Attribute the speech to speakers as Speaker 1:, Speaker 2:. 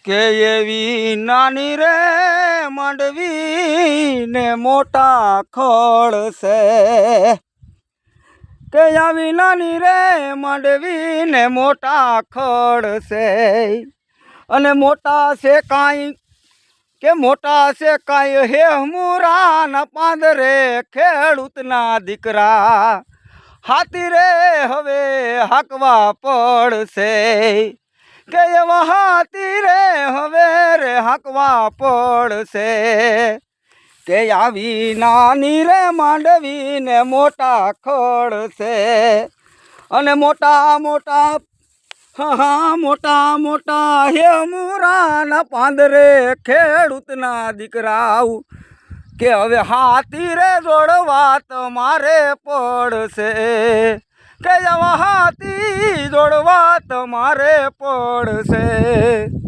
Speaker 1: કે એવી નાની રે માંડવી ને મોટા ખળ છે કે આવી નાની રે માંડવી ને મોટા ખળ છે અને મોટા છે કાંઈ કે મોટા છે કાંઈ હે મુરાના પાંદરે ખેડૂતના દીકરા હાથી રે હવે હાંકવા પડશે કે એવા હાથી રે હવે રે હાંકવા પડશે કે આવી નાની રે માંડવી ને મોટા ખળ છે અને મોટા મોટા મોટા મોટા હે મુરાના પાંદરે ખેડૂતના દીકરા કે હવે હાથી રે જોડવા તમારે પડશે કે આવા હાથી જોડવા તમારે પડશે।